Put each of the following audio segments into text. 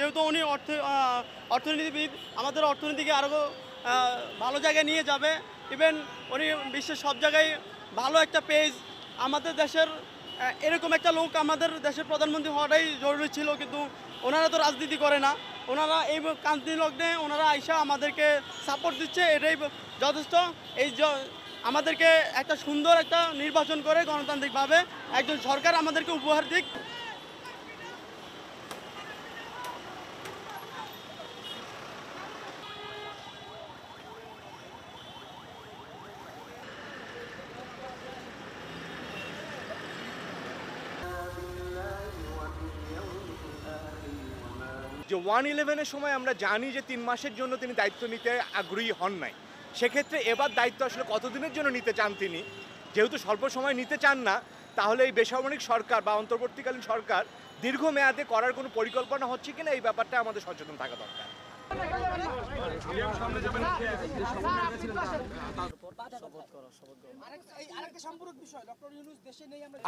যেহেতু উনি অর্থনীতিবিদ, আমাদের অর্থনীতিকে আরও ভালো জায়গায় নিয়ে যাবে। ইভেন উনি বিশ্বের সব জায়গায় ভালো একটা পেজ, আমাদের দেশের এরকম একটা লোক আমাদের দেশের প্রধানমন্ত্রী হওয়াটাই জরুরি ছিল, কিন্তু ওনারা তো রাজনীতি করে না। ওনারা এই কান্তি লগ্নে ওনারা আইসা আমাদেরকে সাপোর্ট দিচ্ছে, এটাই যথেষ্ট। আমাদেরকে একটা সুন্দর একটা নির্বাচন করে গণতান্ত্রিকভাবে একজন সরকার আমাদেরকে উপহার দিক। যে 1/11-এর সময় আমরা জানি যে 3 মাসের জন্য তিনি দায়িত্ব নিতে আগ্রহী হন নাই। সেক্ষেত্রে এবার দায়িত্ব আসলে কতদিনের জন্য নিতে চান তিনি? যেহেতু স্বল্প সময় নিতে চান না, তাহলে এই বেসামরিক সরকার বা অন্তর্বর্তীকালীন সরকার দীর্ঘমেয়াদে করার কোনো পরিকল্পনা হচ্ছে কিনা এই ব্যাপারটা আমাদের সচেতন থাকা দরকার।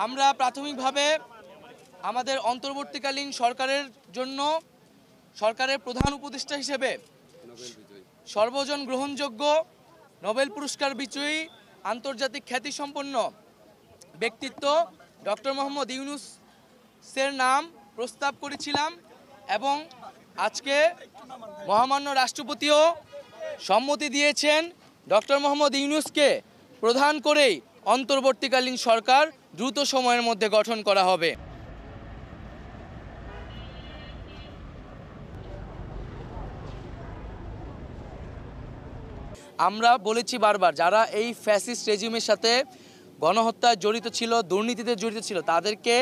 আমরা প্রাথমিকভাবে আমাদের অন্তর্বর্তীকালীন সরকারের জন্য সরকারের প্রধান উপদেষ্টা হিসেবে সর্বজন গ্রহণযোগ্য নোবেল পুরস্কার বিজয়ী আন্তর্জাতিক খ্যাতিসম্পন্ন ব্যক্তিত্ব ডক্টর মোহাম্মদ ইউনূসের নাম প্রস্তাব করেছিলাম এবং আজকে মহামান্য রাষ্ট্রপতিও সম্মতি দিয়েছেন ডক্টর মোহাম্মদ ইউনূসকে প্রধান করেই অন্তর্বর্তীকালীন সরকার দ্রুত সময়ের মধ্যে গঠন করা হবে। আমরা বলেছি বারবার, যারা এই ফ্যাসিস্ট রেজিমের সাথে গণহত্যায় জড়িত ছিল, দুর্নীতিতে জড়িত ছিল, তাদেরকে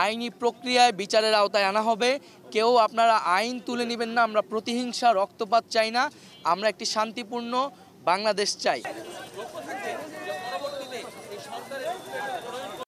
আইনি প্রক্রিয়ায় বিচারের আওতায় আনা হবে। কেউ আপনারা আইন তুলে নেবেন না। আমরা প্রতিহিংসা, রক্তপাত চাই না। আমরা একটি শান্তিপূর্ণ বাংলাদেশ চাই।